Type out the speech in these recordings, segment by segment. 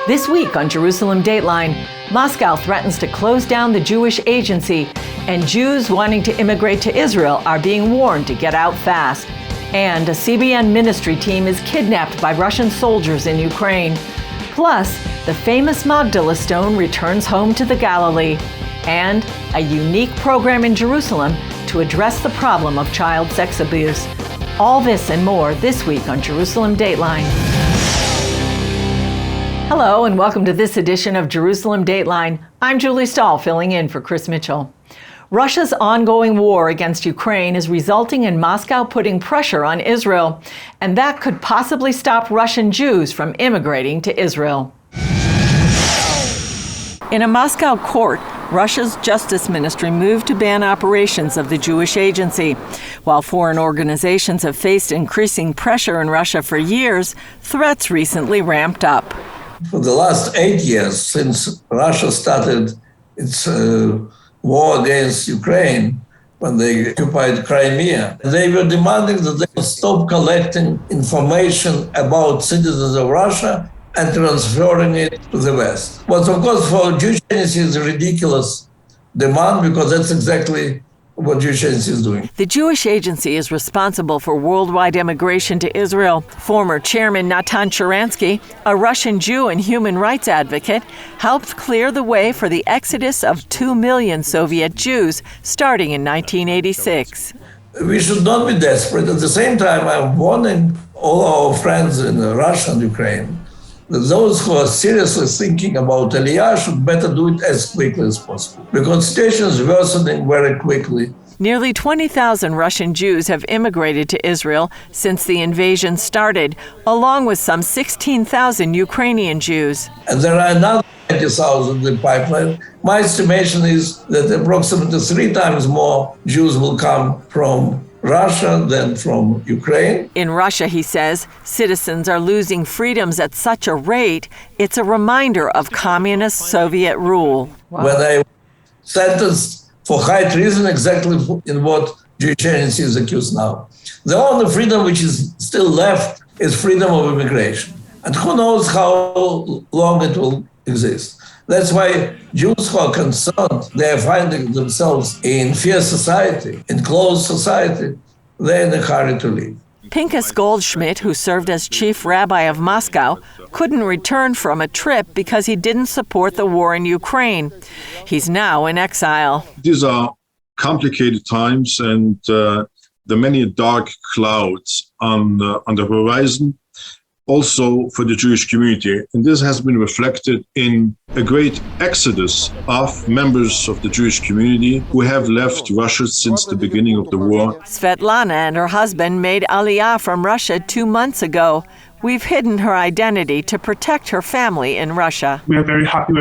This week on Jerusalem Dateline, Moscow threatens to close down the Jewish Agency, and Jews wanting to immigrate to Israel are being warned to get out fast. And a CBN ministry team is kidnapped by Russian soldiers in Ukraine. Plus, the famous Magdala stone returns home to the Galilee. And a unique program in Jerusalem to address the problem of child sex abuse. All this and more this week on Jerusalem Dateline. Hello and welcome to this edition of Jerusalem Dateline. I'm Julie Stahl, filling in for Chris Mitchell. Russia's ongoing war against Ukraine is resulting in Moscow putting pressure on Israel, and that could possibly stop Russian Jews from immigrating to Israel. In a Moscow court, Russia's Justice Ministry moved to ban operations of the Jewish Agency. While foreign organizations have faced increasing pressure in Russia for years, threats recently ramped up. For the last 8 years, since Russia started its war against Ukraine, when they occupied Crimea, they were demanding that they would stop collecting information about citizens of Russia and transferring it to the West. But of course, for Jewish Agency, it's a ridiculous demand because that's exactly what Jewish Agency is doing. The Jewish Agency is responsible for worldwide immigration to Israel. Former chairman Natan Sharansky, a Russian Jew and human rights advocate, helped clear the way for the exodus of 2 million Soviet Jews starting in 1986. We should not be desperate. At the same time, I'm warning all our friends in Russia and Ukraine that those who are seriously thinking about Aliyah should better do it as quickly as possible, because the situation is worsening very quickly. Nearly 20,000 Russian Jews have immigrated to Israel since the invasion started, along with some 16,000 Ukrainian Jews. And there are another 20,000 in the pipeline. My estimation is that approximately 3 times more Jews will come from Russia than from Ukraine. In Russia, he says, citizens are losing freedoms at such a rate, it's a reminder of communist Soviet rule. Wow. When I sentenced for high treason, exactly in what Jewish Agency is accused now. The only freedom which is still left is freedom of immigration. And who knows how long it will exist. That's why Jews who are concerned, they are finding themselves in fierce society, in closed society, they're in a hurry to leave. Pinchas Goldschmidt, who served as chief rabbi of Moscow, couldn't return from a trip because he didn't support the war in Ukraine. He's now in exile. These are complicated times, and there are many dark clouds on the horizon, also for the Jewish community. And this has been reflected in a great exodus of members of the Jewish community who have left Russia since the beginning of the war. Svetlana and her husband made Aliyah from Russia 2 months ago. We've hidden her identity to protect her family in Russia. We are very happy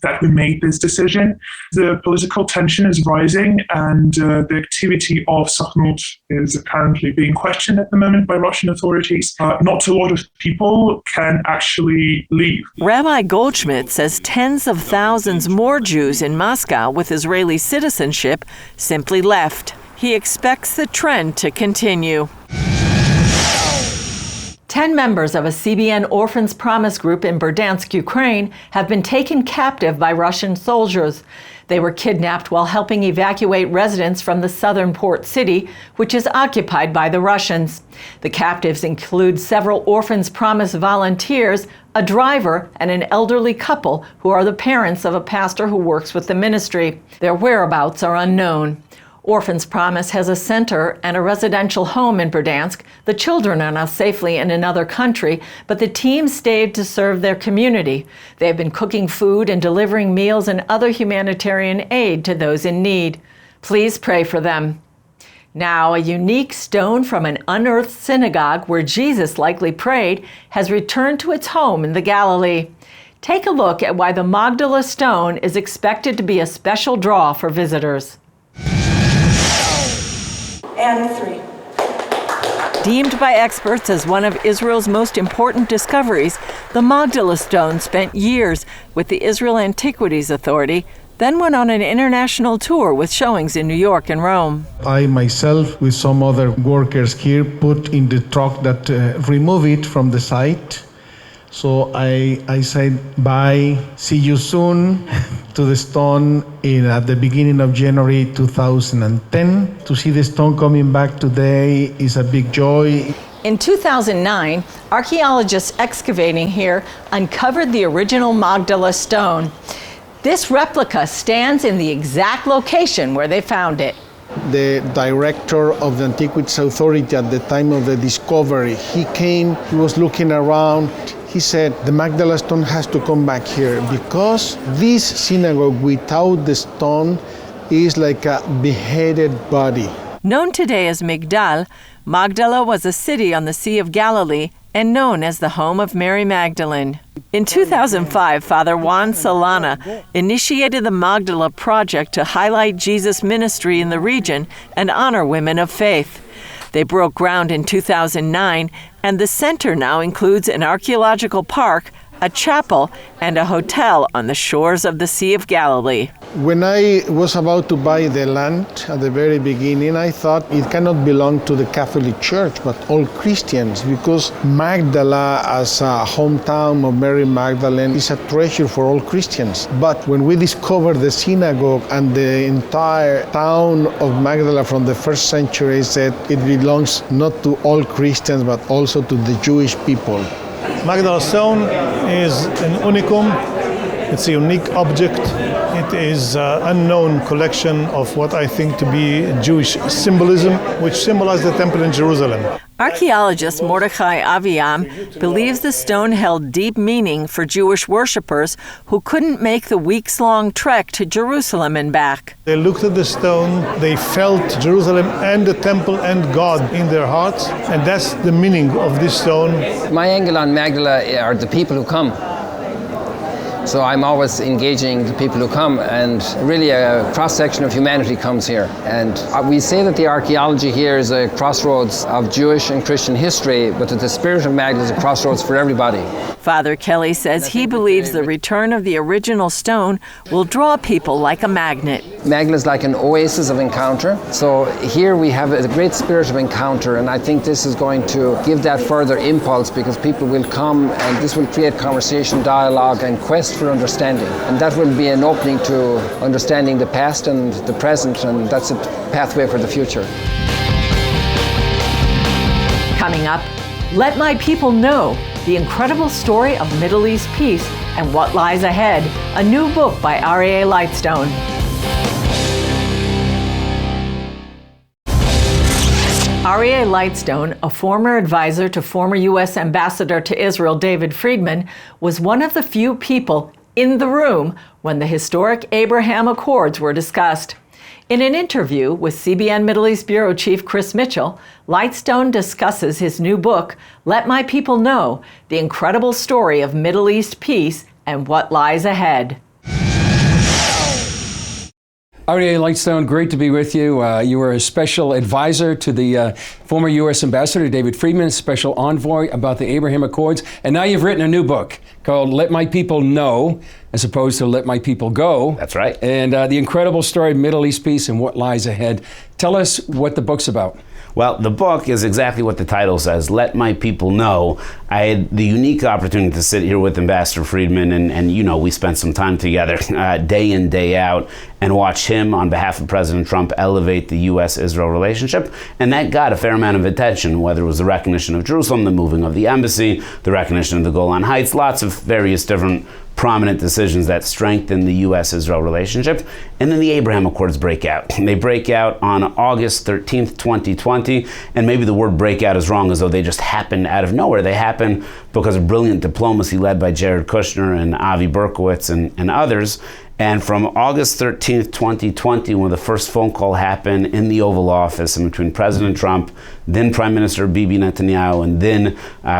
that we made this decision. The political tension is rising, and the activity of Sakhnut is apparently being questioned at the moment by Russian authorities. Not a lot of people can actually leave. Rabbi Goldschmidt says tens of thousands more Jews in Moscow with Israeli citizenship simply left. He expects the trend to continue. 10 members of a CBN Orphans Promise group in Berdansk, Ukraine, have been taken captive by Russian soldiers. They were kidnapped while helping evacuate residents from the southern port city, which is occupied by the Russians. The captives include several Orphans Promise volunteers, a driver, and an elderly couple who are the parents of a pastor who works with the ministry. Their whereabouts are unknown. Orphans Promise has a center and a residential home in Berdansk. The children are now safely in another country, but the team stayed to serve their community. They have been cooking food and delivering meals and other humanitarian aid to those in need. Please pray for them. Now, a unique stone from an unearthed synagogue where Jesus likely prayed has returned to its home in the Galilee. Take a look at why the Magdala stone is expected to be a special draw for visitors. And 3. Deemed by experts as one of Israel's most important discoveries, the Magdala stone spent years with the Israel Antiquities Authority, then went on an international tour with showings in New York and Rome. I myself, with some other workers here, put in the truck that remove it from the site. So I said bye, see you soon to the stone at the beginning of January 2010. To see the stone coming back today is a big joy. In 2009, archaeologists excavating here uncovered the original Magdala stone. This replica stands in the exact location where they found it. The director of the Antiquities Authority at the time of the discovery, he came, he was looking around. He said, the Magdala stone has to come back here because this synagogue without the stone is like a beheaded body. Known today as Migdal, Magdala was a city on the Sea of Galilee and known as the home of Mary Magdalene. In 2005, Father Juan Solana initiated the Magdala Project to highlight Jesus' ministry in the region and honor women of faith. They broke ground in 2009, and the center now includes an archaeological park, a chapel, and a hotel on the shores of the Sea of Galilee. When I was about to buy the land at the very beginning, I thought it cannot belong to the Catholic Church, but all Christians, because Magdala, as a hometown of Mary Magdalene, is a treasure for all Christians. But when we discovered the synagogue and the entire town of Magdala from the first century, I said it belongs not to all Christians, but also to the Jewish people. Magdala stone is an unicum. It's a unique object. It is an unknown collection of what I think to be Jewish symbolism, which symbolizes the temple in Jerusalem. Archaeologist Mordechai Aviam believes the stone held deep meaning for Jewish worshippers who couldn't make the weeks-long trek to Jerusalem and back. They looked at the stone, they felt Jerusalem and the temple and God in their hearts, and that's the meaning of this stone. My angle on Magdala are the people who come. So I'm always engaging the people who come, and really a cross-section of humanity comes here. And we say that the archaeology here is a crossroads of Jewish and Christian history, but that the spirit of Magdala is a crossroads for everybody. Father Kelly says he believes the return of the original stone will draw people like a magnet. Magdala is like an oasis of encounter. So here we have a great spirit of encounter, and I think this is going to give that further impulse because people will come and this will create conversation, dialogue, and quest for understanding. And that will be an opening to understanding the past and the present, and that's a pathway for the future. Coming up, let my people know the incredible story of Middle East peace and what lies ahead, a new book by R.A. Lightstone. R.A. Lightstone, a former advisor to former U.S. Ambassador to Israel David Friedman, was one of the few people in the room when the historic Abraham Accords were discussed. In an interview with CBN Middle East Bureau Chief Chris Mitchell, Lightstone discusses his new book, Let My People Know, the incredible story of Middle East peace and what lies ahead. R.A. Lightstone, great to be with you. You were a special advisor to the former U.S. Ambassador David Friedman, special envoy about the Abraham Accords, and now you've written a new book called Let My People Know, as opposed to Let My People Go. That's right. And the incredible story of Middle East peace and what lies ahead. Tell us what the book's about. Well, the book is exactly what the title says, Let My People Know. I had the unique opportunity to sit here with Ambassador Friedman, and you know, we spent some time together day in, day out, and watch him, on behalf of President Trump, elevate the U.S.-Israel relationship. And that got a fair amount of attention, whether it was the recognition of Jerusalem, the moving of the embassy, the recognition of the Golan Heights, lots of various different prominent decisions that strengthen the U.S.-Israel relationship. And then the Abraham Accords break out. They break out on August 13th, 2020. And maybe the word breakout is wrong, as though they just happened out of nowhere. They happened because of brilliant diplomacy led by Jared Kushner and Avi Berkowitz and others. And from August 13th, 2020, when the first phone call happened in the Oval Office and between President Trump, then Prime Minister Bibi Netanyahu, and then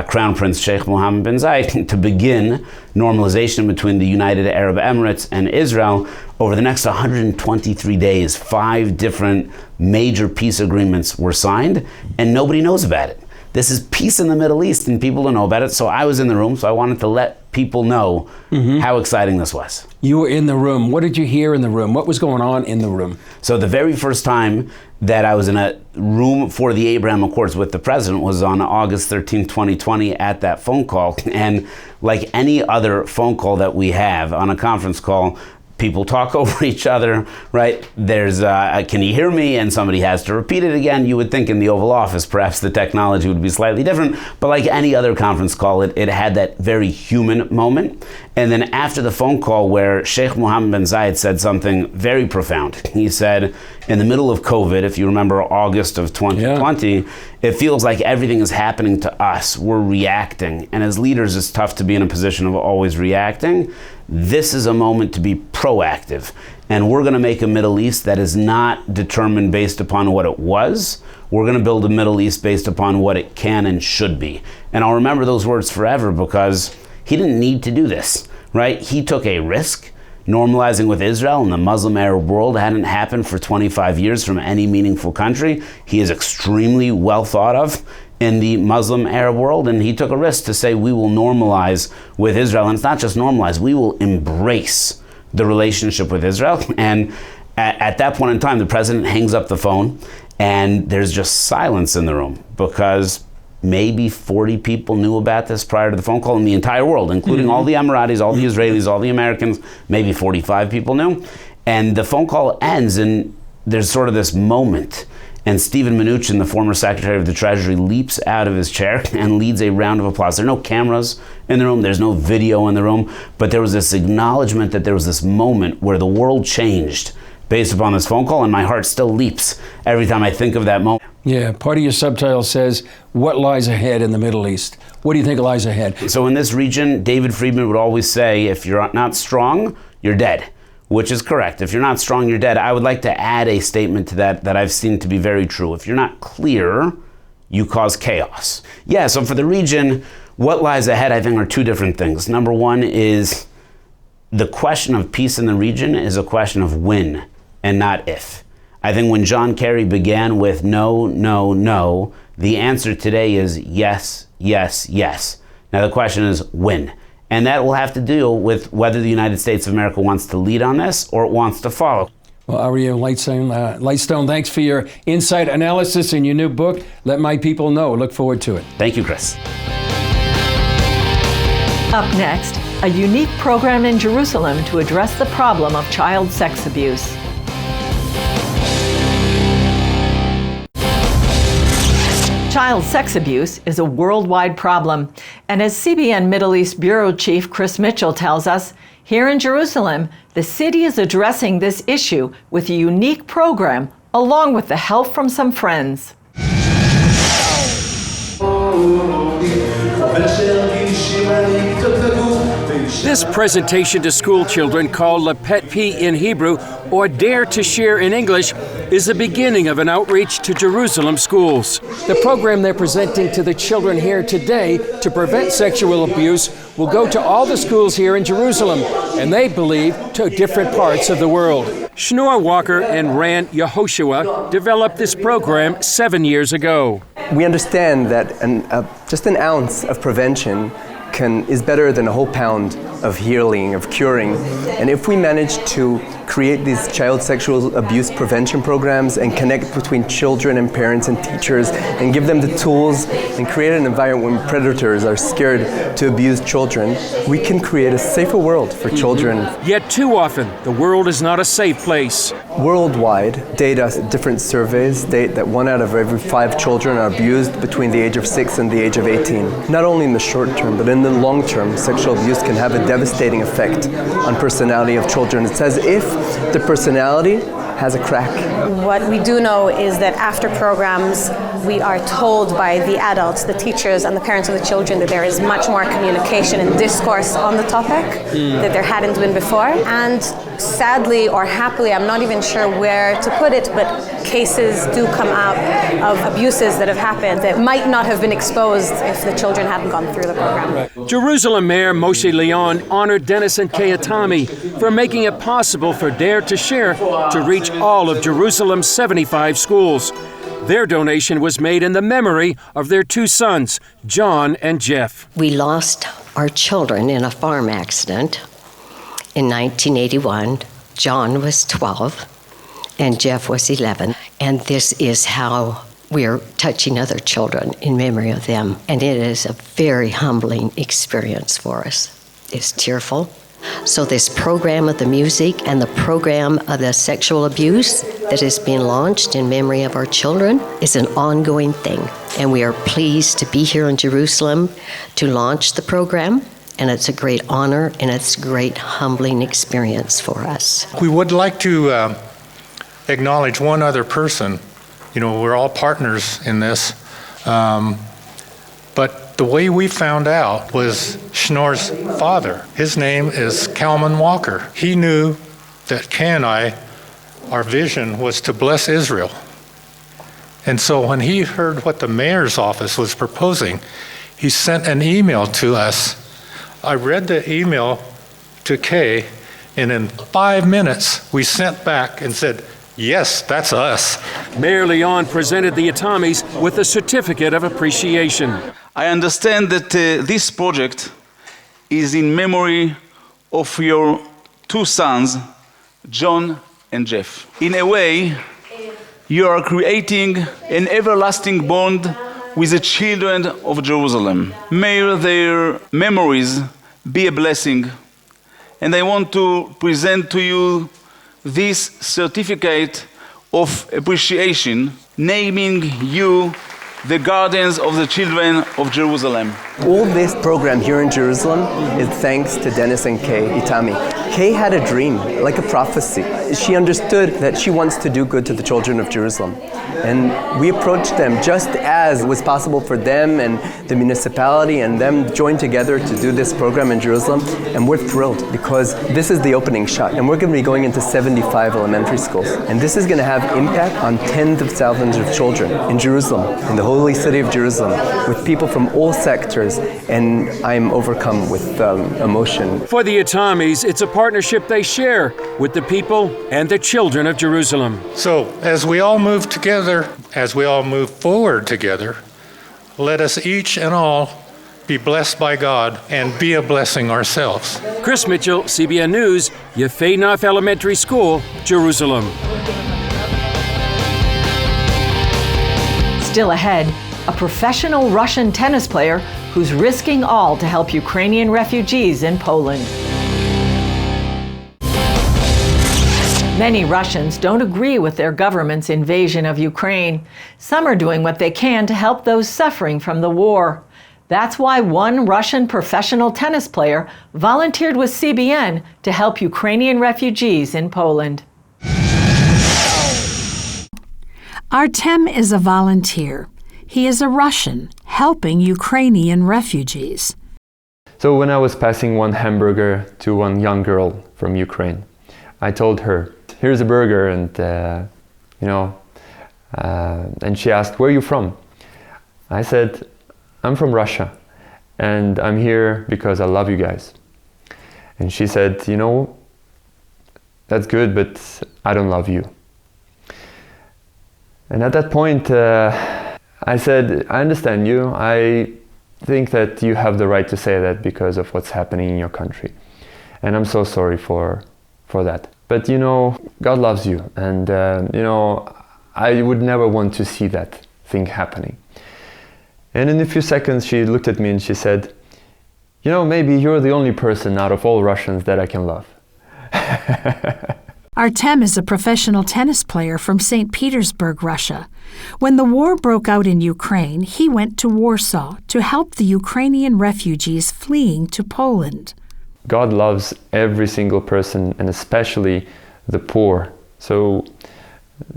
Crown Prince Sheikh Mohammed bin Zayed, to begin normalization between the United Arab Emirates and Israel, over the next 123 days, 5 different major peace agreements were signed, and nobody knows about it. this is peace in the Middle East and people don't know about it. So I was in the room, so I wanted to let people know how exciting this was. You were in the room. What did you hear in the room? What was going on in the room? So the very first time that I was in a room for the Abraham Accords with the president was on August 13, 2020 at that phone call. And like any other phone call that we have on a conference call, people talk over each other, right? There's, can you hear me? And somebody has to repeat it again. You would think in the Oval Office, perhaps the technology would be slightly different, but like any other conference call, it had that very human moment. And then after the phone call where Sheikh Mohammed bin Zayed said something very profound, he said, in the middle of COVID, if you remember August of 2020, it feels like everything is happening to us. We're reacting. And as leaders, it's tough to be in a position of always reacting. This is a moment to be proactive. And we're going to make a Middle East that is not determined based upon what it was. We're going to build a Middle East based upon what it can and should be. And I'll remember those words forever because he didn't need to do this, right? He took a risk. Normalizing with Israel and the Muslim Arab world hadn't happened for 25 years from any meaningful country. He is extremely well thought of in the Muslim Arab world, and he took a risk to say we will normalize with Israel. And it's not just normalize, we will embrace the relationship with Israel. And at that point in time, the president hangs up the phone and there's just silence in the room because maybe 40 people knew about this prior to the phone call in the entire world, including all the Emiratis, all the Israelis, all the Americans, maybe 45 people knew. And the phone call ends and there's sort of this moment. And Stephen Mnuchin, the former Secretary of the Treasury, leaps out of his chair and leads a round of applause. There are no cameras in the room, there's no video in the room, but there was this acknowledgement that there was this moment where the world changed based upon this phone call, and my heart still leaps every time I think of that moment. Yeah, part of your subtitle says, what lies ahead in the Middle East? What do you think lies ahead? So in this region, David Friedman would always say, if you're not strong, you're dead, which is correct. If you're not strong, you're dead. I would like to add a statement to that I've seen to be very true. If you're not clear, you cause chaos. Yeah, so for the region, what lies ahead, I think, are two different things. Number one is the question of peace in the region is a question of when and not if. I think when John Kerry began with no, no, no, the answer today is yes, yes, yes. Now the question is when. And that will have to deal with whether the United States of America wants to lead on this or it wants to follow. Well, Ariel Lightstone, thanks for your insight analysis in your new book, Let My People Know. Look forward to it. Thank you, Chris. Up next, a unique program in Jerusalem to address the problem of child sex abuse. Child sex abuse is a worldwide problem, and as CBN Middle East Bureau Chief Chris Mitchell tells us, here in Jerusalem, the city is addressing this issue with a unique program, along with the help from some friends. This presentation to school children, called repede in Hebrew or Dare to Share in English, is the beginning of an outreach to Jerusalem schools. The program they're presenting to the children here today to prevent sexual abuse will go to all the schools here in Jerusalem, and they believe to different parts of the world. Shneur Walker and Ran Yehoshua developed this program 7 years ago. We understand that just an ounce of prevention is better than a whole pound of healing, of curing. And if we manage to create these child sexual abuse prevention programs and connect between children and parents and teachers and give them the tools and create an environment where predators are scared to abuse children, we can create a safer world for children. Yet too often, the world is not a safe place. Worldwide, data, different surveys state that 1 out of every 5 children are abused between the age of 6 and the age of 18. Not only in the short term, but in the long term, sexual abuse can have a devastating effect on personality of children. It's as if the personality has a crack. What we do know is that after programs, we are told by the adults, the teachers, and the parents of the children that there is much more communication and discourse on the topic that there hadn't been before. And sadly or happily, I'm not even sure where to put it, but cases do come out of abuses that have happened that might not have been exposed if the children hadn't gone through the program. Jerusalem Mayor Moshe Leon honored Dennis and Kayatami for making it possible for Dare to Share to reach all of Jerusalem's 75 schools. Their donation was made in the memory of their two sons, John and Jeff. We lost our children in a farm accident in 1981. John was 12 and Jeff was 11. And this is how we're touching other children in memory of them. And it is a very humbling experience for us. It's tearful. So this program of the music and the program of the sexual abuse that is being launched in memory of our children is an ongoing thing. And we are pleased to be here in Jerusalem to launch the program. And it's a great honor and it's a great humbling experience for us. We would like to acknowledge one other person. You know, we're all partners in this. But the way we found out was Schnorr's father. His name is Kalman Walker. He knew that Kay and I, our vision was to bless Israel. And so when he heard what the mayor's office was proposing, he sent an email to us. I read the email to Kay, and in 5 minutes, we sent back and said, yes, that's us. Mayor Leon presented the Atamis with a certificate of appreciation. I understand that this project is in memory of your two sons, John and Jeff. In a way, you are creating an everlasting bond with the children of Jerusalem. May their memories be a blessing. And I want to present to you this certificate of appreciation, naming you the guardians of the children of Jerusalem. All this program here in Jerusalem is thanks to Dennis and Kay Itami. Kay had a dream, like a prophecy. She understood that she wants to do good to the children of Jerusalem. And we approached them just as was possible for them and the municipality and them joined together to do this program in Jerusalem. And we're thrilled because this is the opening shot. And we're going to be going into 75 elementary schools. And this is going to have impact on tens of thousands of children in Jerusalem, in the holy city of Jerusalem, with people from all sectors. And I'm overcome with emotion. For the Atamis, it's a partnership they share with the people and the children of Jerusalem. So as we all move together, as we all move forward together, let us each and all be blessed by God and be a blessing ourselves. Chris Mitchell, CBN News, Yefeinaf Elementary School, Jerusalem. Still ahead, a professional Russian tennis player who's risking all to help Ukrainian refugees in Poland. Many Russians don't agree with their government's invasion of Ukraine. Some are doing what they can to help those suffering from the war. That's why one Russian professional tennis player volunteered with CBN to help Ukrainian refugees in Poland. Artem is a volunteer. He is a Russian helping Ukrainian refugees. So when I was passing one hamburger to one young girl from Ukraine, I told her, here's a burger, and and she asked, where are you from? I said, I'm from Russia, and I'm here because I love you guys. And she said, that's good, but I don't love you. And at that point, I said, I understand you. I think that you have the right to say that because of what's happening in your country. And I'm so sorry for that. But God loves you, and I would never want to see that thing happening. And in a few seconds she looked at me and she said, maybe you're the only person out of all Russians that I can love. Artem is a professional tennis player from St. Petersburg, Russia. When the war broke out in Ukraine, he went to Warsaw to help the Ukrainian refugees fleeing to Poland. God loves every single person, and especially the poor. So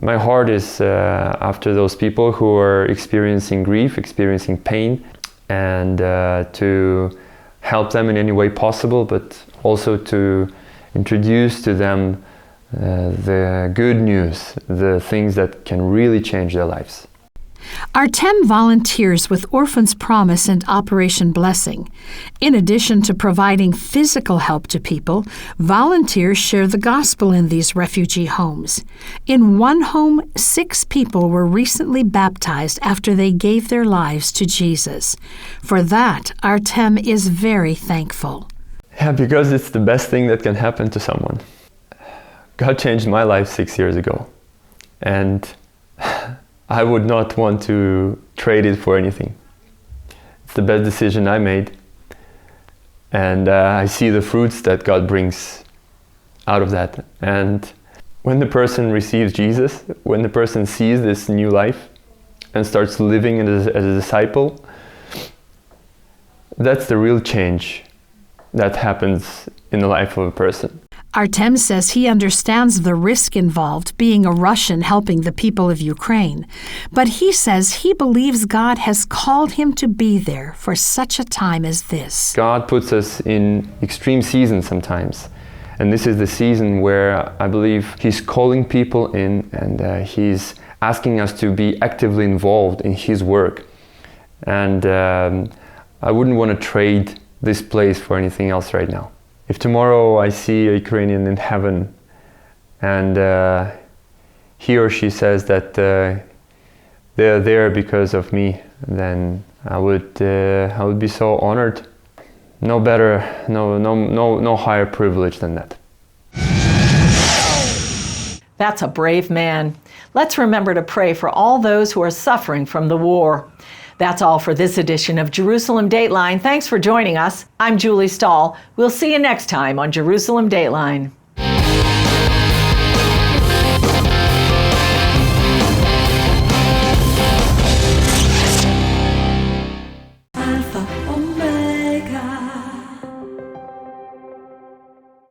my heart is after those people who are experiencing grief, experiencing pain, and to help them in any way possible, but also to introduce to them the good news, the things that can really change their lives. Artem volunteers with Orphans Promise and Operation Blessing. In addition to providing physical help to people, volunteers share the gospel in these refugee homes. In one home, 6 people were recently baptized after they gave their lives to Jesus. For that, Artem is very thankful. Yeah, because it's the best thing that can happen to someone. God changed my life 6 years ago, and I would not want to trade it for anything. It's the best decision I made, and I see the fruits that God brings out of that. And when the person receives Jesus, when the person sees this new life and starts living as a disciple, that's the real change that happens in the life of a person. Artem says he understands the risk involved being a Russian helping the people of Ukraine, but he says he believes God has called him to be there for such a time as this. God puts us in extreme seasons sometimes, and this is the season where I believe He's calling people in, and He's asking us to be actively involved in His work. And I wouldn't want to trade this place for anything else right now. If tomorrow I see a Ukrainian in heaven and he or she says that they're there because of me, then I would be so honored. No better, no higher privilege than that. That's a brave man. Let's remember to pray for all those who are suffering from the war. That's all for this edition of Jerusalem Dateline. Thanks for joining us. I'm Julie Stahl. We'll see you next time on Jerusalem Dateline.